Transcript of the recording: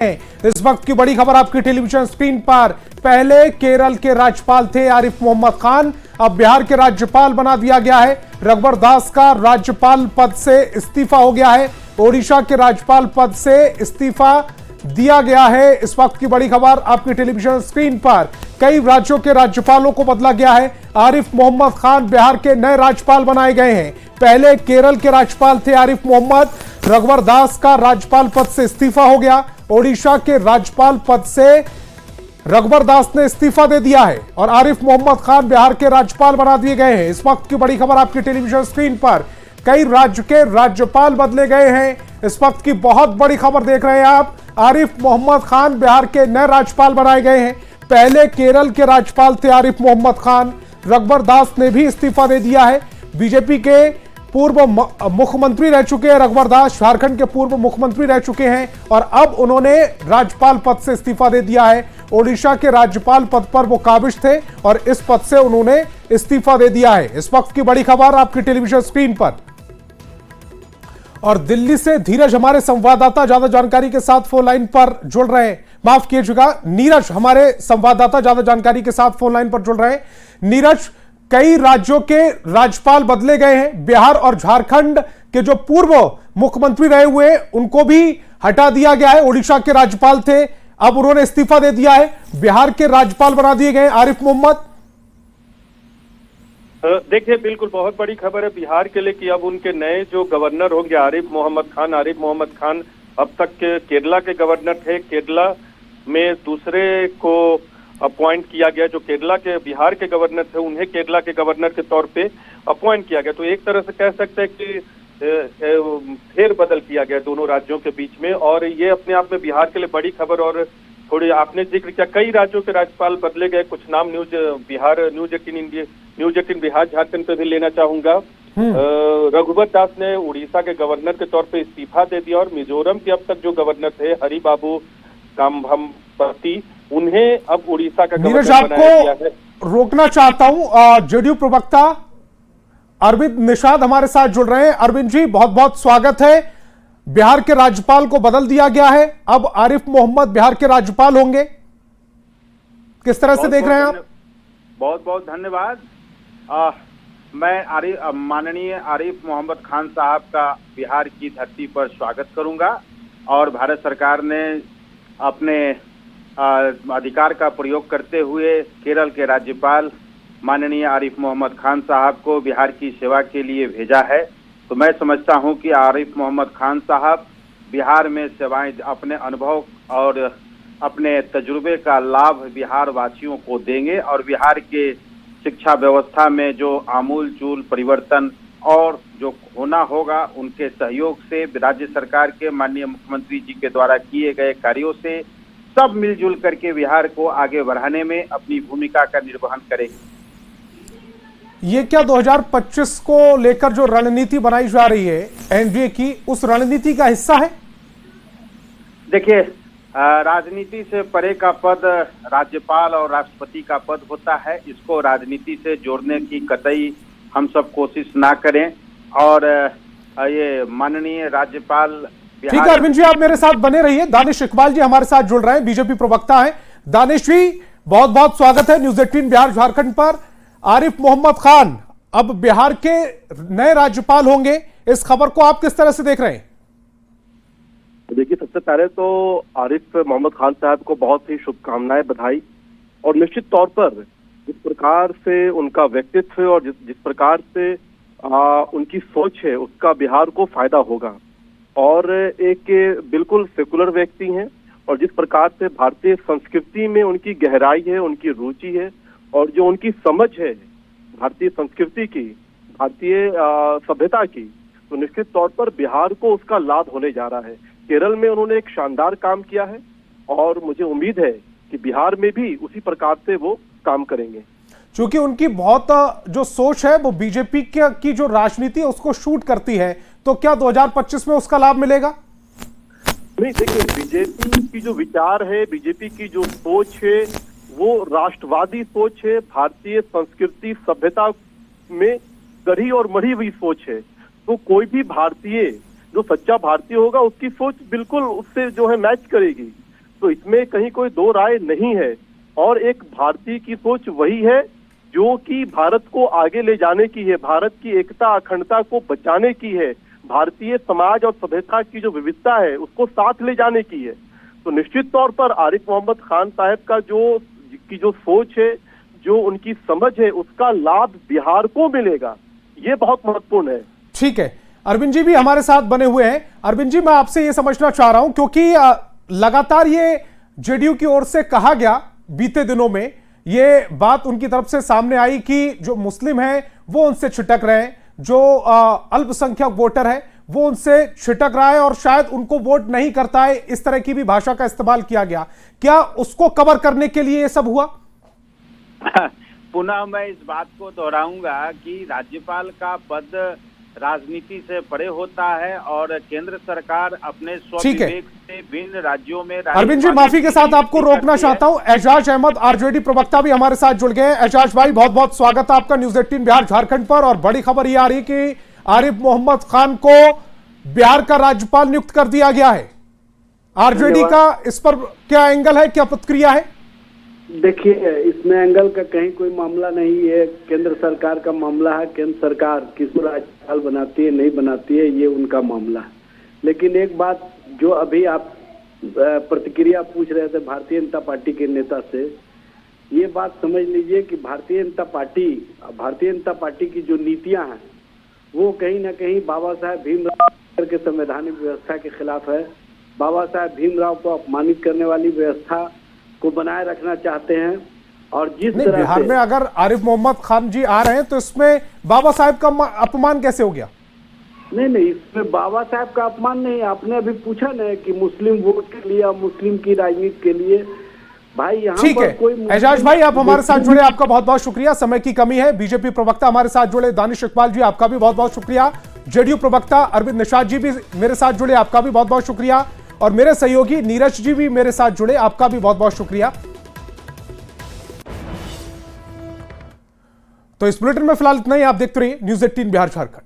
इस वक्त की बड़ी खबर आपकी टेलीविजन स्क्रीन पर। पहले केरल के राज्यपाल थे आरिफ मोहम्मद खान, अब बिहार के राज्यपाल बना दिया गया है। रघुवर दास का राज्यपाल पद से इस्तीफा हो गया है, ओडिशा के राज्यपाल पद से इस्तीफा दिया गया है। इस वक्त की बड़ी खबर आपकी टेलीविजन स्क्रीन पर। कई राज्यों के राज्यपालों को बदला गया है। आरिफ मोहम्मद खान बिहार के नए राज्यपाल बनाए गए हैं। पहले केरल के राज्यपाल थे आरिफ मोहम्मद, रघुवर दास का राज्यपाल पद से इस्तीफा हो गया। ओडिशा के राज्यपाल पद से रघुवर दास ने इस्तीफा दे दिया है और आरिफ मोहम्मद खान बिहार के राज्यपाल बना दिए गए हैं। इस वक्त की बड़ी खबर आपकी टेलीविजन स्क्रीन पर। कई राज्य के राज्यपाल बदले गए हैं। इस वक्त की बहुत बड़ी खबर देख रहे हैं आप। आरिफ मोहम्मद खान बिहार के नए राज्यपाल बनाए गए हैं। पहले केरल के राज्यपाल थे आरिफ मोहम्मद खान, रघुवर दास ने भी इस्तीफा दे दिया है। बीजेपी के पूर्व मुख्यमंत्री रह चुके हैं रघुवर दास, झारखंड के पूर्व मुख्यमंत्री रह चुके हैं और अब उन्होंने राज्यपाल पद से इस्तीफा दे दिया है। ओडिशा के राज्यपाल पद पर वो काबिज थे और इस पद से उन्होंने इस्तीफा दे दिया है। इस वक्त की बड़ी खबर आपकी टेलीविजन स्क्रीन पर। और दिल्ली से धीरज हमारे संवाददाता ज्यादा जानकारी के साथ फोन लाइन पर जुड़ रहे हैं। माफ कीजिएगा, नीरज हमारे संवाददाता ज्यादा जानकारी के साथ फोन लाइन पर जुड़ रहे हैं। नीरज, कई राज्यों के राज्यपाल बदले गए हैं। बिहार और झारखंड के जो पूर्व मुख्यमंत्री रहे हुए उनको भी हटा दिया गया है। ओडिशा के राज्यपाल थे, अब उन्होंने इस्तीफा दे दिया है। बिहार के राज्यपाल बना दिए गए आरिफ मोहम्मद। देखिए, बिल्कुल बहुत बड़ी खबर है बिहार के लिए कि अब उनके नए जो गवर्नर होंगे आरिफ मोहम्मद खान अब तक के केरला के गवर्नर थे। केरला में दूसरे को अपॉइंट किया गया, जो केरला के बिहार के गवर्नर थे उन्हें केरला के गवर्नर के तौर पे अपॉइंट किया गया। तो एक तरह से कह सकते हैं कि फेर बदल किया गया दोनों राज्यों के बीच में, और ये अपने आप में बिहार के लिए बड़ी खबर। और थोड़ी आपने जिक्र किया कई राज्यों के राज्यपाल बदले गए, कुछ नाम न्यूज 18 बिहार झारखंड पे भी लेना चाहूंगा। रघुवर दास ने उड़ीसा के गवर्नर के तौर पे इस्तीफा दे दिया और मिजोरम के अब तक जो गवर्नर थे हरिबाबू काम्भमपति, उन्हें अब उड़ीसा का गवर्नर बनाया गया है। रोकना चाहता हूं, जेडीयू प्रवक्ता अरविंद निषाद हमारे साथ जुड़ रहे हैं। अरविंद जी, बहुत बहुत स्वागत है। बिहार के राज्यपाल को बदल दिया गया है, अब आरिफ मोहम्मद बिहार के राज्यपाल होंगे, किस तरह से देख रहे हैं आप? बहुत बहुत धन्यवाद। मैं माननीय आरिफ मोहम्मद खान साहब का बिहार की धरती पर स्वागत करूंगा और भारत सरकार ने अपने अधिकार का प्रयोग करते हुए केरल के राज्यपाल माननीय आरिफ मोहम्मद खान साहब को बिहार की सेवा के लिए भेजा है। तो मैं समझता हूं कि आरिफ मोहम्मद खान साहब बिहार में सेवाएं, अपने अनुभव और अपने तजुर्बे का लाभ बिहार वासियों को देंगे और बिहार के शिक्षा व्यवस्था में जो आमूल-चूल परिवर्तन और जो होना होगा उनके सहयोग से, राज्य सरकार के माननीय मुख्यमंत्री जी के द्वारा किए गए कार्यों से सब मिलजुल करके बिहार को आगे बढ़ाने में अपनी भूमिका का निर्वहन करेंगे। ये क्या 2025 को लेकर जो रणनीति बनाई जा रही है एनडीए की, उस रणनीति का हिस्सा है? देखिए, राजनीति से परे का पद राज्यपाल और राष्ट्रपति का पद होता है। इसको राजनीति से जोड़ने की कतई हम सब कोशिश ना करें। और ये माननीय राज्यपाल, ठीक है अरविंद जी, आप मेरे साथ बने रहिए। दानिश इकबाल जी हमारे साथ जुड़ रहे हैं, बीजेपी प्रवक्ता हैं। दानिश जी, बहुत बहुत स्वागत है न्यूज 18 बिहार झारखंड पर। आरिफ मोहम्मद खान अब बिहार के नए राज्यपाल होंगे, इस खबर को आप किस तरह से देख रहे हैं? देखिए, सबसे पहले तो आरिफ मोहम्मद खान साहब को बहुत ही शुभकामनाएं, बधाई। और निश्चित तौर पर जिस प्रकार से उनका व्यक्तित्व और जिस प्रकार से उनकी सोच है उसका बिहार को फायदा होगा। और एक बिल्कुल सेकुलर व्यक्ति हैं और जिस प्रकार से भारतीय संस्कृति में उनकी गहराई है, उनकी रुचि है और जो उनकी समझ है भारतीय संस्कृति की, भारतीय सभ्यता की, तो निश्चित तौर पर बिहार को उसका लाभ होने जा रहा है। केरल में उन्होंने एक शानदार काम किया है और मुझे उम्मीद है कि बिहार में भी उसी प्रकार से वो काम करेंगे। क्योंकि उनकी बहुत जो सोच है वो बीजेपी की जो राजनीति है उसको शूट करती है, तो क्या 2025 में उसका लाभ मिलेगा? नहीं, देखिए, बीजेपी की जो विचार है, बीजेपी की जो सोच है वो राष्ट्रवादी सोच है, भारतीय संस्कृति सभ्यता में गढ़ी और मढ़ी हुई सोच है। तो कोई भी भारतीय जो सच्चा भारतीय होगा उसकी सोच बिल्कुल उससे जो है मैच करेगी। तो इसमें कहीं कोई दो राय नहीं है। और एक भारतीय की सोच वही है जो कि भारत को आगे ले जाने की है, भारत की एकता अखंडता को बचाने की है, भारतीय समाज और सभ्यता की जो विविधता है उसको साथ ले जाने की है। तो निश्चित तौर पर आरिफ मोहम्मद खान साहब का जो सोच है, जो उनकी समझ है, उसका लाभ बिहार को मिलेगा, ये बहुत महत्वपूर्ण है। ठीक है, अरविंद जी भी हमारे साथ बने हुए हैं। अरविंद जी, मैं आपसे ये समझना चाह रहा हूं, क्योंकि लगातार ये जेडीयू की ओर से कहा गया, बीते दिनों में ये बात उनकी तरफ से सामने आई कि जो मुस्लिम हैं वो उनसे छिटक रहे हैं, जो अल्पसंख्यक वोटर है वो उनसे छिटक रहा है और शायद उनको वोट नहीं करता है, इस तरह की भी भाषा का इस्तेमाल किया गया। क्या उसको कवर करने के लिए ये सब हुआ? पुनः मैं इस बात को दोहराऊंगा कि राज्यपाल का पद राजनीति से परे होता है और केंद्र सरकार अपने स्वविवेक से विभिन्न राज्यों में। अरविंद जी, माफी के साथ आपको रोकना चाहता हूं। एजाज अहमद आरजेडी प्रवक्ता भी हमारे साथ जुड़ गए हैं। एजाज भाई, बहुत बहुत स्वागत है आपका न्यूज 18 बिहार झारखंड पर। और बड़ी खबर ये आ रही कि आरिफ मोहम्मद खान को बिहार का राज्यपाल नियुक्त कर दिया गया है। आरजेडी का इस पर क्या एंगल है, क्या प्रतिक्रिया है? देखिए, इसमें एंगल का कहीं कोई मामला नहीं है, केंद्र सरकार का मामला है। केंद्र सरकार किसको राज्यपाल बनाती है नहीं बनाती है, ये उनका मामला है। लेकिन एक बात जो अभी आप प्रतिक्रिया पूछ रहे थे भारतीय जनता पार्टी के नेता से, ये बात समझ लीजिए कि भारतीय जनता पार्टी की जो नीतियां हैं वो कहीं ना कहीं बाबा साहेब भीमराव के संवैधानिक व्यवस्था के खिलाफ है। बाबा साहेब भीमराव को अपमानित करने वाली व्यवस्था को बनाए रखना चाहते हैं। और जिस तरह बिहार में अगर आरिफ मोहम्मद खान जी आ रहे हैं तो इसमें बाबा साहेब का अपमान कैसे हो गया? नहीं, इसमें बाबा साहब का अपमान नहीं। आपने अभी पूछा ना कि मुस्लिम वोट के लिए, मुस्लिम की राजनीति के लिए, भाई यहाँ पर कोई। एजाज भाई, आप हमारे साथ जुड़े, आपका बहुत बहुत शुक्रिया। समय की कमी है, बीजेपी प्रवक्ता हमारे साथ जुड़े दानिश इकबाल जी, आपका भी बहुत बहुत शुक्रिया। जेडीयू प्रवक्ता अरविंद निषाद जी भी मेरे साथ जुड़े, आपका भी बहुत बहुत शुक्रिया। और मेरे सहयोगी नीरज जी भी मेरे साथ जुड़े, आपका भी बहुत बहुत शुक्रिया। तो इस बुलेटिन में फिलहाल इतना ही। आप देखते रहिए न्यूज 18 बिहार झारखंड।